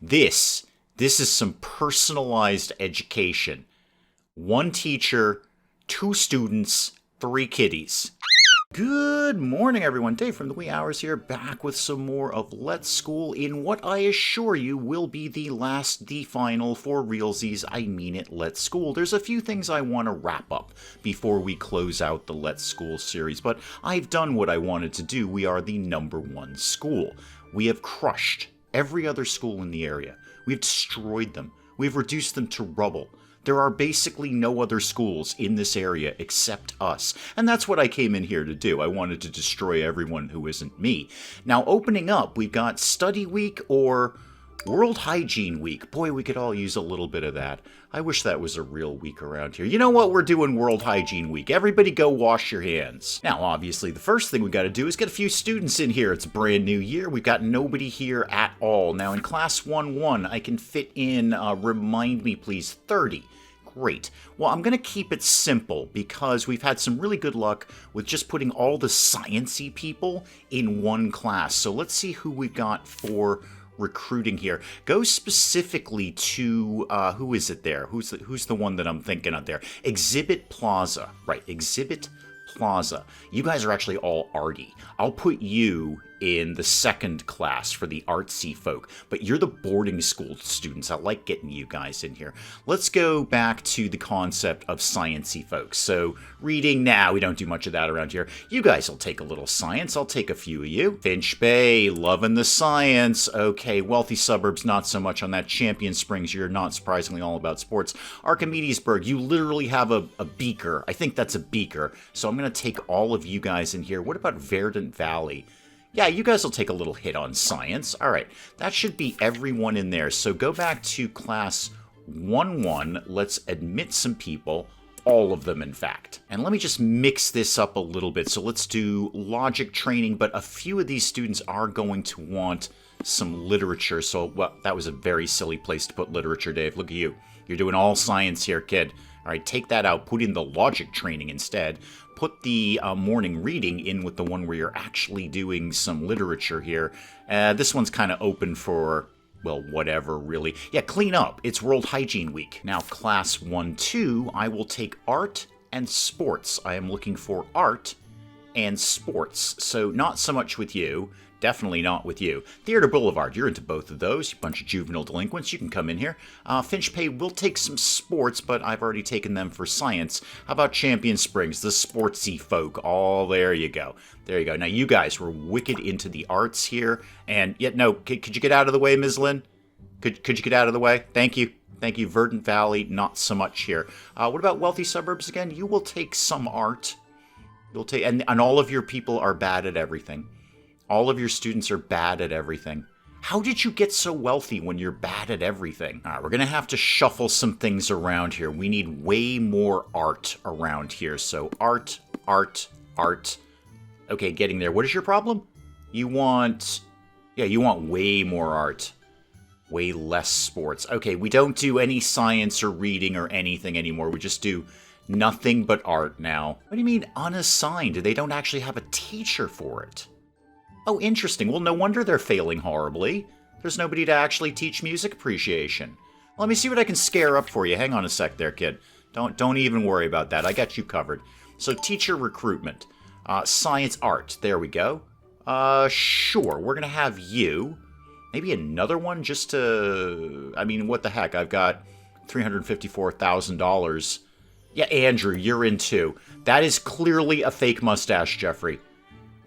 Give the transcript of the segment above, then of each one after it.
This is some personalized education. One teacher, two students, three kiddies. Good morning, everyone. Dave from the wee hours here, back with some more of Let's School in what I assure you will be the final for realsies. I mean it, Let's School. There's a few things I want to wrap up before we close out the Let's School series, but I've done what I wanted to do. We are the #1 school. We have crushed every other school in the area. We've destroyed them. We've reduced them to rubble. There are basically no other schools in this area except us. And that's what I came in here to do. I wanted to destroy everyone who isn't me. Now, opening up, we've got Study Week or World Hygiene Week. Boy, we could all use a little bit of that. I wish that was a real week around here. You know what? We're doing World Hygiene Week. Everybody go wash your hands. Now, obviously, the first thing we got to do is get a few students in here. It's a brand new year. We've got nobody here at all. Now, in Class 1-1, I can fit in, remind me please, 30. Great. Well, I'm going to keep it simple because we've had some really good luck with just putting all the science-y people in one class. So let's see who we've got for recruiting here. Go specifically to, who is it there? Who's the one that I'm thinking of there? Exhibit Plaza. Right, Exhibit Plaza. You guys are actually all arty. I'll put you in the second class for the artsy folk, but you're the boarding school students. I like getting you guys in here. Let's go back to the concept of sciencey folks. So reading now, we don't do much of that around here. You guys will take a little science. I'll take a few of you. Finch Bay, loving the science. Okay, wealthy suburbs, not so much on that. Champion Springs, you're not surprisingly all about sports. Archimedesburg, you literally have a beaker. I think that's a beaker. So I'm going to take all of you guys in here. What about Verdant Valley? Yeah, you guys will take a little hit on science. All right, that should be everyone in there. So go back to Class 1-1. Let's admit some people. All of them, in fact. And let me just mix this up a little bit. So let's do logic training, but a few of these students are going to want some literature. So, well, that was a very silly place to put literature, Dave. Look at you. You're doing all science here, kid. All right, take that out. Put in the logic training instead. Put the morning reading in with the one where you're actually doing some literature here. This one's kind of open for, well, whatever, really. Yeah, clean up. It's World Hygiene Week. Now, Class 1-2, I will take art and sports. I am looking for art and sports. So not so much with you. Definitely not with you. Theater Boulevard, you're into both of those. You bunch of juvenile delinquents, you can come in here. Finch Pay will take some sports, but I've already taken them for science. How about Champion Springs, the sportsy folk? Oh, there you go. There you go. Now, you guys were wicked into the arts here. And yet, no, could you get out of the way, Ms. Lynn? Could you get out of the way? Thank you. Thank you. Verdant Valley, not so much here. What about wealthy suburbs again? You will take some art. You'll take, and all of your people are bad at everything. All of your students are bad at everything. How did you get so wealthy when you're bad at everything? All right, we're going to have to shuffle some things around here. We need way more art around here. So art, art, art. Okay, getting there. What is your problem? You want way more art. Way less sports. Okay, we don't do any science or reading or anything anymore. We just do nothing but art now. What do you mean unassigned? They don't actually have a teacher for it. Oh, interesting. Well, no wonder they're failing horribly. There's nobody to actually teach music appreciation. Let me see what I can scare up for you. Hang on a sec there, kid. Don't even worry about that. I got you covered. So, teacher recruitment. Science art. There we go. Sure. We're going to have you. Maybe another one just to... I mean, what the heck? I've got $354,000. Yeah, Andrew, you're in too. That is clearly a fake mustache, Jeffrey.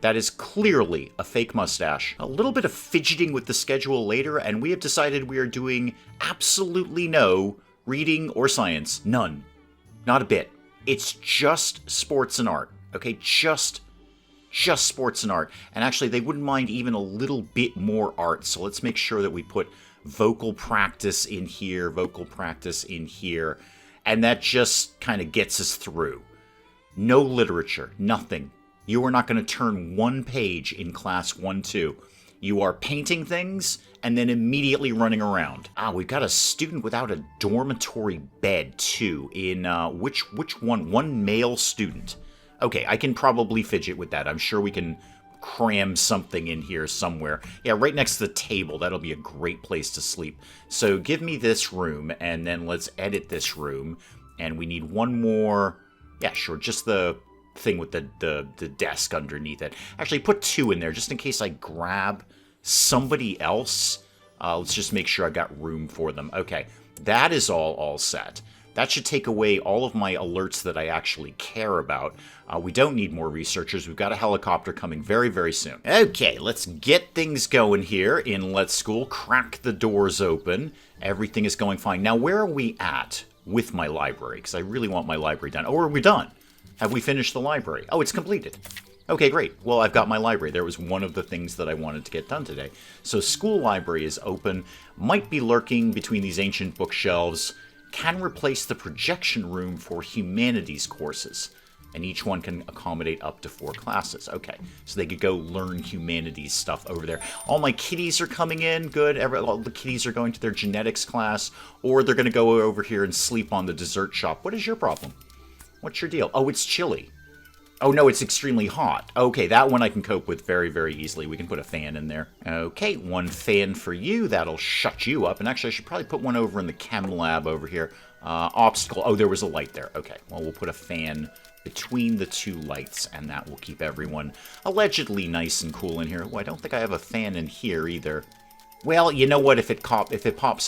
That is clearly a fake mustache. A little bit of fidgeting with the schedule later, and we have decided we are doing absolutely no reading or science. None. Not a bit. It's just sports and art. Okay, just sports and art. And actually, they wouldn't mind even a little bit more art. So let's make sure that we put vocal practice in here, vocal practice in here. And that just kind of gets us through. No literature, nothing. You are not going to turn one page in Class 1-2. You are painting things and then immediately running around. We've got a student without a dormitory bed, too, in, which one? One male student. Okay, I can probably fidget with that. I'm sure we can cram something in here somewhere. Yeah, right next to the table. That'll be a great place to sleep. So give me this room, and then let's edit this room. And we need one more. Yeah, sure, just the thing with the desk underneath it. Actually, put 2 in there, just in case I grab somebody else. Let's just make sure I got room for them. Okay, that is all set. That should take away all of my alerts that I actually care about. We don't need more researchers. We've got a helicopter coming very, very soon. Okay, let's get things going here in Let's School. Crack the doors open. Everything is going fine. Now, where are we at with my library? Because I really want my library done. Oh, are we done? Have we finished the library? Oh, it's completed. Okay, great. Well, I've got my library. There was one of the things that I wanted to get done today. So school library is open. Might be lurking between these ancient bookshelves. Can replace the projection room for humanities courses. And each one can accommodate up to 4 classes. Okay, so they could go learn humanities stuff over there. All my kiddies are coming in. Good. All the kiddies are going to their genetics class. Or they're going to go over here and sleep on the dessert shop. What is your problem? What's your deal? Oh, it's chilly. Oh, no, it's extremely hot. Okay, that one I can cope with very, very easily. We can put a fan in there. Okay, 1 fan for you. That'll shut you up. And actually, I should probably put one over in the chem lab over here. Obstacle. Oh, there was a light there. Okay, well, we'll put a fan between the 2 lights, and that will keep everyone allegedly nice and cool in here. Oh, I don't think I have a fan in here either. Well, you know what? If it pops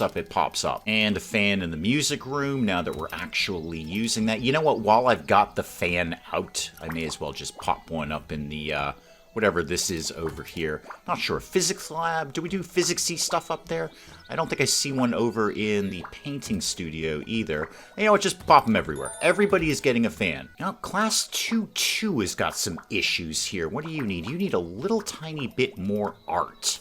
up, it pops up. And a fan in the music room, now that we're actually using that. You know what? While I've got the fan out, I may as well just pop one up in the, whatever this is over here. Not sure. Physics lab? Do we do physics-y stuff up there? I don't think I see one over in the painting studio either. You know what? Just pop them everywhere. Everybody is getting a fan. Now, Class 2-2 has got some issues here. What do you need? You need a little tiny bit more art.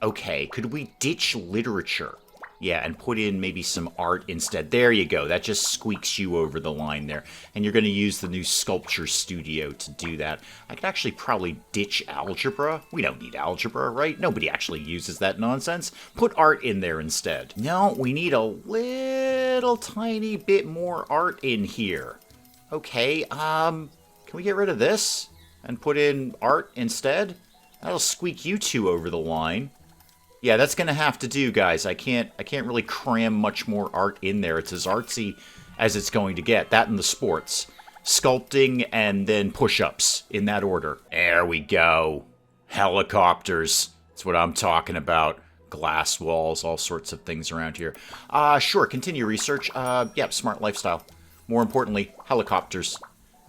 Okay, could we ditch literature? Yeah, and put in maybe some art instead. There you go. That just squeaks you over the line there. And you're going to use the new sculpture studio to do that. I could actually probably ditch algebra. We don't need algebra, right? Nobody actually uses that nonsense. Put art in there instead. No, we need a little tiny bit more art in here. Okay, can we get rid of this and put in art instead? That'll squeak you 2 over the line. Yeah, that's going to have to do, guys. I can't really cram much more art in there. It's as artsy as it's going to get. That and the sports. Sculpting and then push-ups in that order. There we go. Helicopters. That's what I'm talking about. Glass walls, all sorts of things around here. Sure, continue research. Yeah, smart lifestyle. More importantly, helicopters.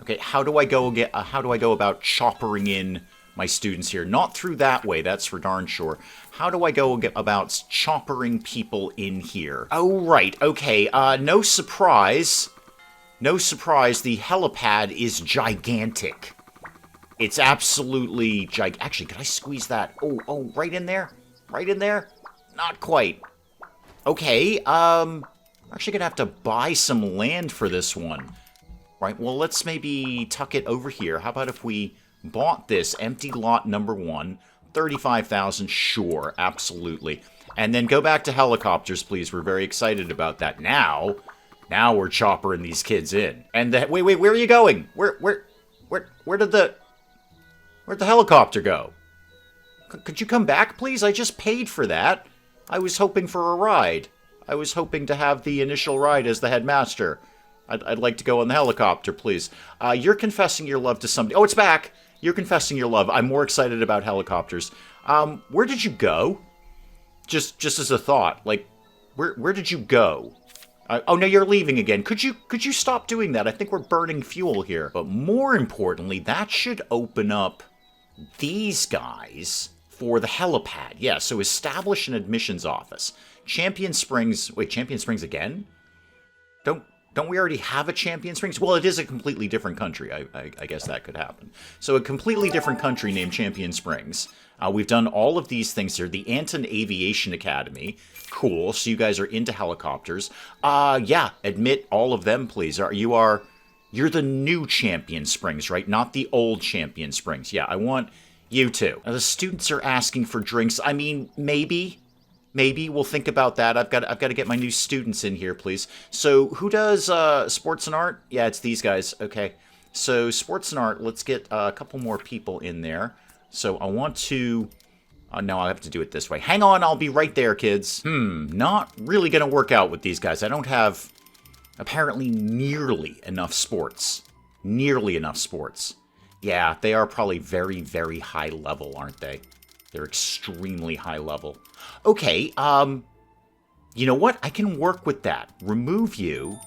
Okay, how do I go about choppering in my students here? Not through that way, that's for darn sure. How do I go about choppering people in here? Oh, right, okay, no surprise. No surprise, the helipad is gigantic. It's absolutely Actually, could I squeeze that? Oh, right in there? Right in there? Not quite. Okay, I'm actually gonna have to buy some land for this one. Right, well, let's maybe tuck it over here. How about if we bought this empty lot number 1, 35,000, sure, absolutely. And then go back to helicopters, please. We're very excited about that. Now we're choppering these kids in. And wait, where are you going? Where'd the helicopter go? Could you come back, please? I just paid for that. I was hoping for a ride. I was hoping to have the initial ride as the headmaster. I'd like to go on the helicopter, please. You're confessing your love to somebody. Oh, it's back. You're confessing your love. I'm more excited about helicopters. Where did you go? Just as a thought, like, where did you go? Oh, no, you're leaving again. Could you stop doing that? I think we're burning fuel here. But more importantly, that should open up these guys for the helipad. Yeah, so establish an admissions office. Champion Springs... Wait, Champion Springs again? Don't we already have a Champion Springs? Well, it is a completely different country. I guess that could happen. So a completely different country named Champion Springs. We've done all of these things here. The Anton Aviation Academy. Cool. So you guys are into helicopters. Yeah, admit all of them, please. You're the new Champion Springs, right? Not the old Champion Springs. Yeah, I want you two. Now, the students are asking for drinks. I mean, maybe we'll think about that. I've got to get my new students in here, please. So who does sports and art? Yeah, it's these guys. Okay. So sports and art, let's get a couple more people in there. So I want to... no, I'll have to do it this way. Hang on, I'll be right there, kids. Not really going to work out with these guys. I don't have, apparently, nearly enough sports. Nearly enough sports. Yeah, they are probably very, very high level, aren't they? They're extremely high level. Okay, you know what? I can work with that. Remove you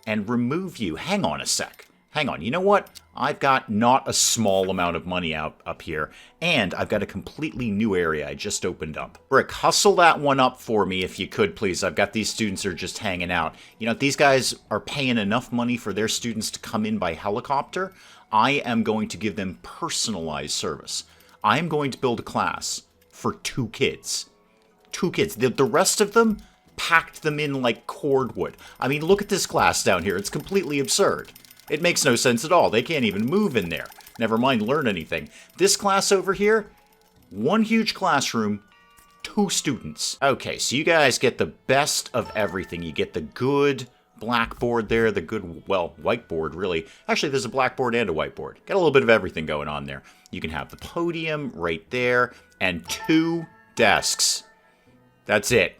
and remove you. Hang on a sec. Hang on. You know what? I've got not a small amount of money up here, and I've got a completely new area I just opened up. Brick, hustle that one up for me if you could, please. I've got these students who are just hanging out. You know, these guys are paying enough money for their students to come in by helicopter. I am going to give them personalized service. I am going to build a class for 2 kids. 2 kids. The rest of them, packed them in like cordwood. I mean, look at this class down here. It's completely absurd. It makes no sense at all. They can't even move in there. Never mind learn anything. This class over here, 1 huge classroom, 2 students. Okay, so you guys get the best of everything. You get the good blackboard there, the good, well, whiteboard, really. Actually, there's a blackboard and a whiteboard. Got a little bit of everything going on there. You can have the podium right there, and 2 desks. That's it.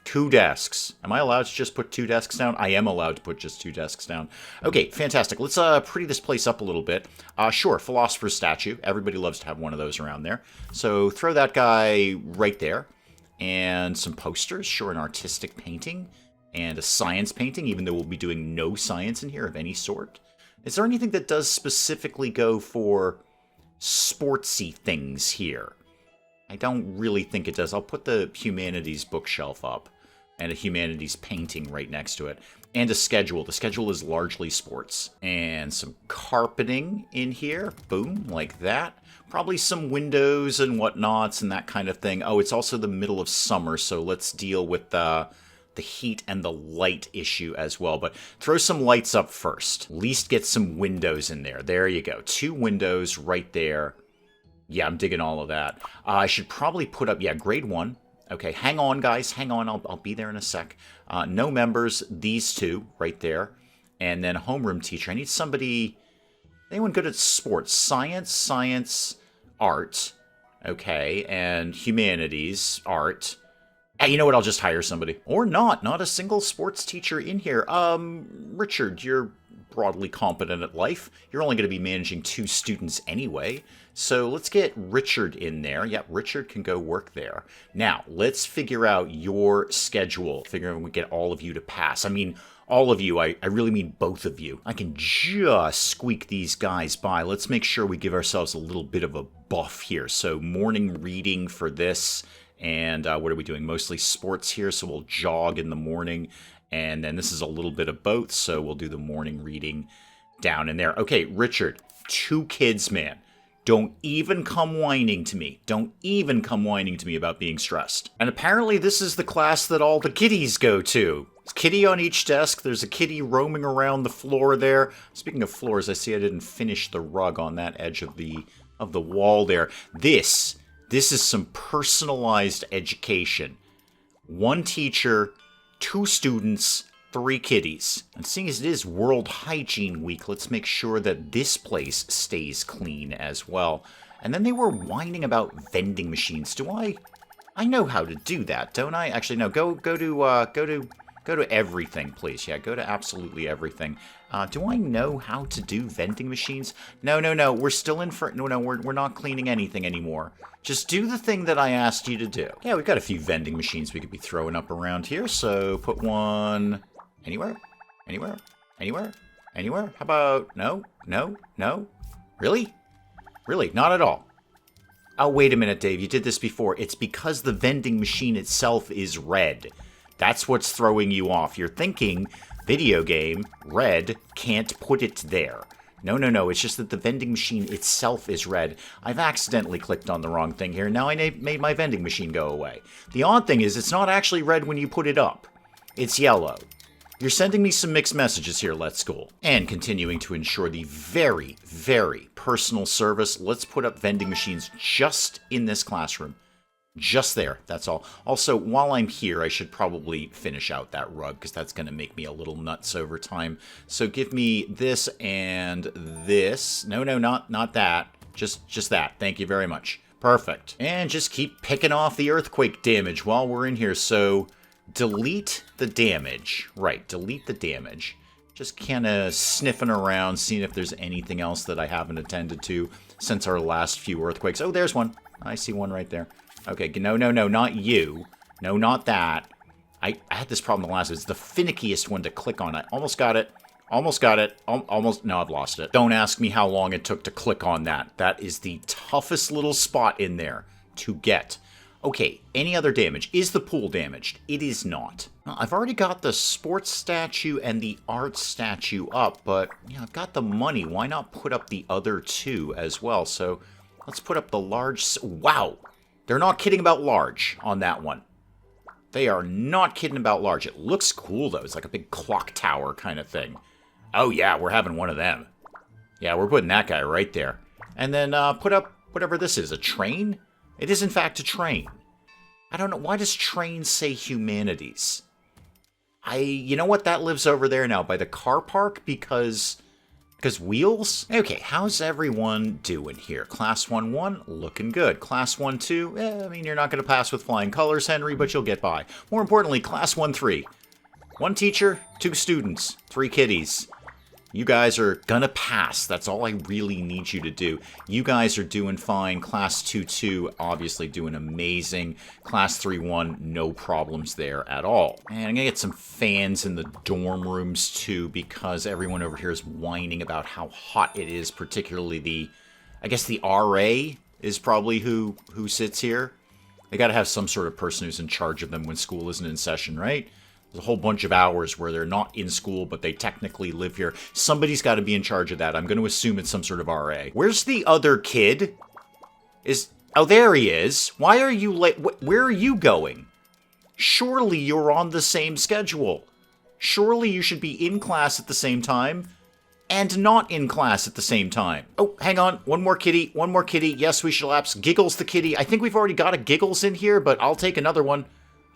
2 desks. Am I allowed to just put 2 desks down? I am allowed to put just 2 desks down. Okay, fantastic. Let's pretty this place up a little bit. Sure, philosopher's statue. Everybody loves to have one of those around there. So throw that guy right there. And some posters. Sure, an artistic painting. And a science painting, even though we'll be doing no science in here of any sort. Is there anything that does specifically go for sportsy things here? I don't really think it does. I'll put the humanities bookshelf up and a humanities painting right next to it. And a schedule. The schedule is largely sports. And some carpeting in here. Boom, like that. Probably some windows and whatnots and that kind of thing. Oh, it's also the middle of summer, so let's deal with the heat and the light issue as well. But throw some lights up first. At least get some windows in there. There you go. 2 windows right there. Yeah, I'm digging all of that. I should probably put up, yeah, grade 1. Okay, hang on, guys. Hang on. I'll be there in a sec. No members. These 2 right there. And then homeroom teacher. I need somebody... Anyone good at sports? Science, art. Okay, and humanities, art. Hey, you know what? I'll just hire somebody. Or not. Not a single sports teacher in here. Richard, you're broadly competent at life. You're only going to be managing 2 students anyway. So let's get Richard in there. Yep, Richard can go work there. Now, let's figure out your schedule. Figure out if we get all of you to pass. I mean, all of you. I really mean both of you. I can just squeak these guys by. Let's make sure we give ourselves a little bit of a buff here. So morning reading for this. And what are we doing? Mostly sports here, so we'll jog in the morning. And then this is a little bit of both, so we'll do the morning reading down in there. Okay, Richard, 2 kids, man. Don't even come whining to me. Don't even come whining to me about being stressed. And apparently this is the class that all the kiddies go to. There's a kitty on each desk. There's a kitty roaming around the floor there. Speaking of floors, I see I didn't finish the rug on that edge of the wall there. This is some personalized education. 1 teacher, 2 students, 3 kiddies. And seeing as it is World Hygiene Week, let's make sure that this place stays clean as well. And then they were whining about vending machines. Do I know how to do that, don't I? Actually, no. Go to everything, please. Yeah, go to absolutely everything. Do I know how to do vending machines? No. We're still in for... No, we're not cleaning anything anymore. Just do the thing that I asked you to do. Yeah, we've got a few vending machines we could be throwing up around here. So put one... Anywhere? How about... No? Really? Not at all. Oh, wait a minute, Dave. You did this before. It's because the vending machine itself is red. That's what's throwing you off. You're thinking, video game, red, can't put it there. No. It's just that the vending machine itself is red. I've accidentally clicked on the wrong thing here. Now I made my vending machine go away. The odd thing is it's not actually red when you put it up. It's yellow. You're sending me some mixed messages here, Let's School. And continuing to ensure the very, very personal service, let's put up vending machines just in this classroom. Just there, that's all. Also, while I'm here, I should probably finish out that rug, because that's going to make me a little nuts over time. So give me this and this. No, not that. Just that. Thank you very much. Perfect. And just keep picking off the earthquake damage while we're in here. So, delete the damage. Right, delete the damage. Just kind of sniffing around, seeing if there's anything else that I haven't attended to since our last few earthquakes. Oh, there's one. I see one right there. Okay, no, not you. No, not that. I had this problem the last one. It's the finickiest one to click on. I almost got it. Almost got it. Almost. No, I've lost it. Don't ask me how long it took to click on that. That is the toughest little spot in there to get. Okay, any other damage? Is the pool damaged? It is not. Well, I've already got the sports statue and the art statue up, but I've got the money. Why not put up the other two as well? So let's put up the large. Wow, they're not kidding about large on that one. They are not kidding about large. It looks cool though. It's like a big clock tower kind of thing. Oh yeah, we're having one of them. Yeah, we're putting that guy right there. And then put up whatever this is, a train? It is in fact a train. I don't know, why does train say humanities? You know what, that lives over there now by the car park because wheels? Okay, how's everyone doing here? Class 1-1, looking good. Class 1-2, I mean, you're not going to pass with flying colors, Henry, but you'll get by. More importantly, Class 1-3. 1 teacher, 2 students, 3 kiddies. You guys are gonna pass. That's all I really need you to do. You guys are doing fine. Class 2-2, obviously doing amazing. Class 3-1, no problems there at all. And I'm gonna get some fans in the dorm rooms too, because everyone over here is whining about how hot it is, particularly I guess the RA is probably who sits here. They gotta have some sort of person who's in charge of them when school isn't in session, right? There's a whole bunch of hours where they're not in school, but they technically live here. Somebody's got to be in charge of that. I'm going to assume it's some sort of RA. Where's the other kid? Oh, there he is. Why are you late? Where are you going? Surely you're on the same schedule. Surely you should be in class at the same time and not in class at the same time. Oh, hang on. One more kitty. One more kitty. Yes, we shall lapse. Giggles the kitty. I think we've already got a Giggles in here, but I'll take another one.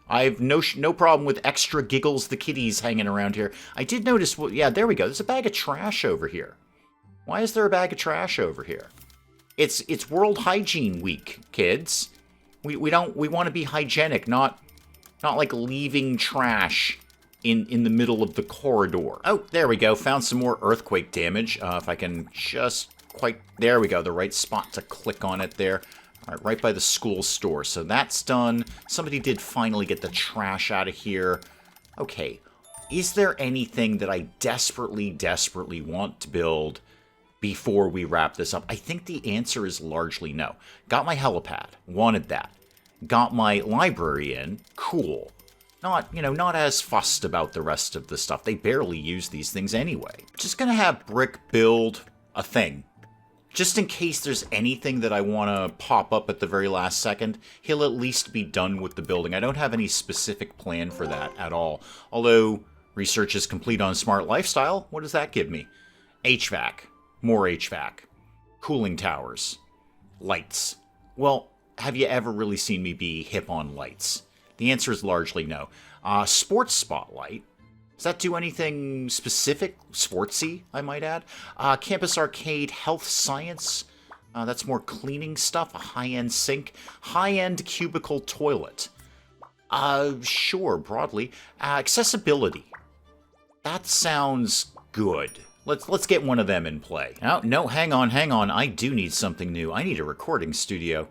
I've no problem with extra Giggles the kitties hanging around here. I did notice, well, yeah, there we go. There's a bag of trash over here. Why is there a bag of trash over here? It's World Hygiene Week, kids. We want to be hygienic, not like leaving trash in the middle of the corridor. Oh, there we go. Found some more earthquake damage. If I can just there we go. The right spot to click on it there. All right, right by the school store. So that's done. Somebody did finally get the trash out of here. Okay, is there anything that I desperately want to build before we wrap this up? I think the answer is largely no. Got my helipad. Wanted that. Got my library in. Cool. Not as fussed about the rest of the stuff. They barely use these things anyway. Just gonna have Brick build a thing. Just in case there's anything that I want to pop up at the very last second, he'll at least be done with the building. I don't have any specific plan for that at all. Although, research is complete on smart lifestyle. What does that give me? HVAC. More HVAC. Cooling towers. Lights. Well, have you ever really seen me be hip on lights? The answer is largely no. Sports spotlight. Does that do anything specific? Sportsy, I might add. Campus arcade, health science. That's more cleaning stuff. A high-end sink. High-end cubicle toilet. Sure, broadly. Accessibility. That sounds good. Let's get one of them in play. Oh, no, hang on. I do need something new. I need a recording studio.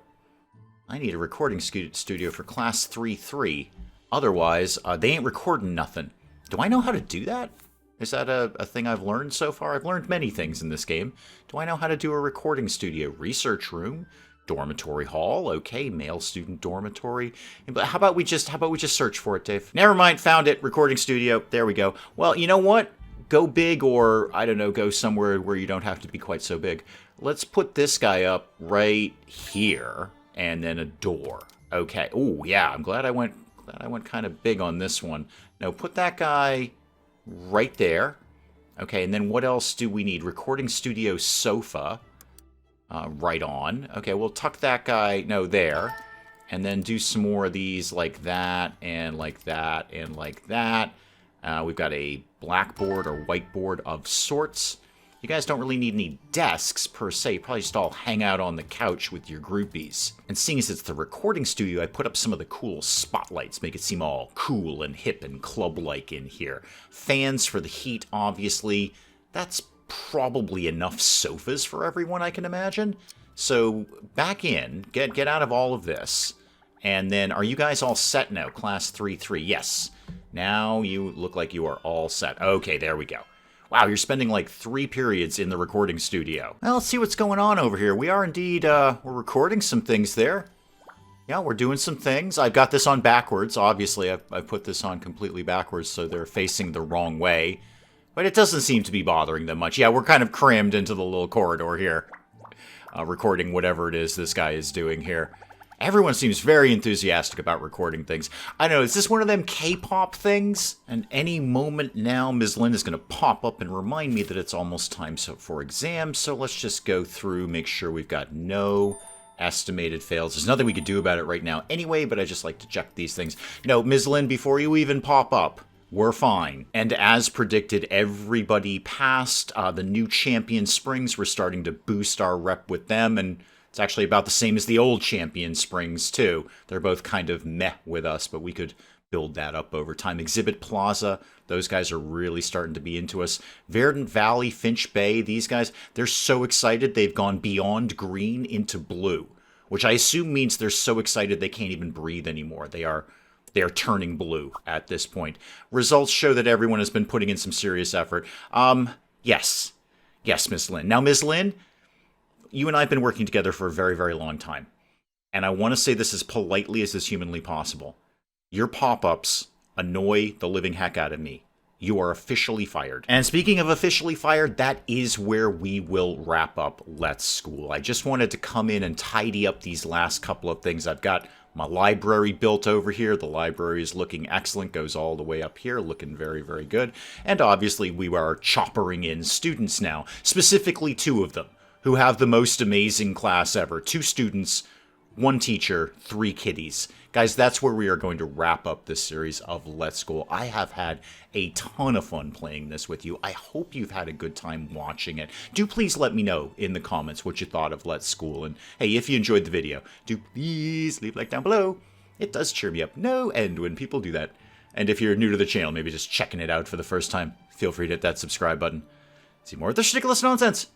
I need a recording studio for Class 3-3. Otherwise, they ain't recording nothing. Do I know how to do that? Is that a thing I've learned so far? I've learned many things in this game. Do I know how to do a recording studio? Research room, dormitory hall, okay, male student dormitory. But how about we just search for it, Dave? Never mind, found it. Recording studio. There we go. Well, you know what? Go big, or I don't know, go somewhere where you don't have to be quite so big. Let's put this guy up right here, and then a door. Okay. Oh yeah, I'm glad I went kind of big on this one. No, put that guy right there. Okay, and then what else do we need? Recording studio sofa. Right on. Okay, we'll tuck that guy, no, there. And then do some more of these like that, and like that, and like that. We've got a blackboard or whiteboard of sorts. You guys don't really need any desks, per se. You probably just all hang out on the couch with your groupies. And seeing as it's the recording studio, I put up some of the cool spotlights, make it seem all cool and hip and club-like in here. Fans for the heat, obviously. That's probably enough sofas for everyone, I can imagine. So, back in, get out of all of this. And then, are you guys all set now? Class 3-3, yes. Now you look like you are all set. Okay, there we go. Wow, you're spending like 3 periods in the recording studio. Well, let's see what's going on over here. We are indeed, we're recording some things there. Yeah, we're doing some things. I've got this on backwards. Obviously, I've put this on completely backwards, so they're facing the wrong way. But it doesn't seem to be bothering them much. Yeah, we're kind of crammed into the little corridor here. Recording whatever it is this guy is doing here. Everyone seems very enthusiastic about recording things. I know, is this one of them K-pop things? And any moment now, Ms. Lynn is going to pop up and remind me that it's almost time for exams. So let's just go through, make sure we've got no estimated fails. There's nothing we could do about it right now anyway, but I just like to check these things. No, Ms. Lynn, before you even pop up, we're fine. And as predicted, everybody passed. The new Champion Springs, we're starting to boost our rep with them, and it's actually about the same as the old Champion Springs, too. They're both kind of meh with us, but we could build that up over time. Exhibit Plaza, those guys are really starting to be into us. Verdant Valley, Finch Bay, these guys, they're so excited they've gone beyond green into blue, which I assume means they're so excited they can't even breathe anymore. They are turning blue at this point. Results show that everyone has been putting in some serious effort. Yes. Yes, Miss Lynn. Now, Miss Lynn, you and I have been working together for a very, very long time. And I want to say this as politely as is humanly possible. Your pop-ups annoy the living heck out of me. You are officially fired. And speaking of officially fired, that is where we will wrap up Let's School. I just wanted to come in and tidy up these last couple of things. I've got my library built over here. The library is looking excellent, goes all the way up here, looking very, very good. And obviously we are choppering in students now, specifically 2 of them, who have the most amazing class ever. 2 students, 1 teacher, 3 kiddies. Guys, that's where we are going to wrap up this series of Let's School. I have had a ton of fun playing this with you. I hope you've had a good time watching it. Do please let me know in the comments what you thought of Let's School. And hey, if you enjoyed the video, do please leave a like down below. It does cheer me up no end when people do that. And if you're new to the channel, maybe just checking it out for the first time, feel free to hit that subscribe button. See more of this ridiculous nonsense.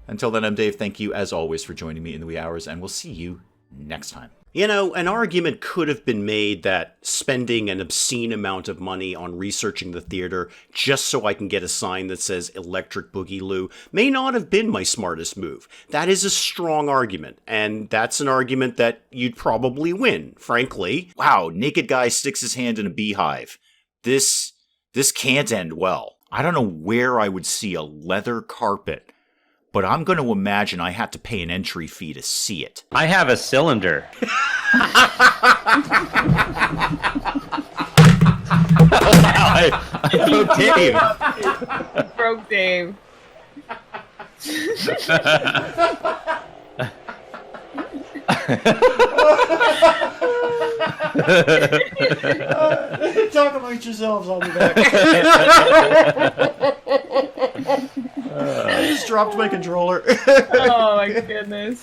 Until then, I'm Dave. Thank you, as always, for joining me in the wee hours, and we'll see you next time. You know, an argument could have been made that spending an obscene amount of money on researching the theater just so I can get a sign that says Electric Boogaloo may not have been my smartest move. That is a strong argument, and that's an argument that you'd probably win, frankly. Wow, naked guy sticks his hand in a beehive. This can't end well. I don't know where I would see a leather carpet, but I'm going to imagine I had to pay an entry fee to see it. I have a cylinder. I broke Dave. Broke Dave. Talk amongst yourselves, I'll be back. I just dropped my controller. Oh my goodness.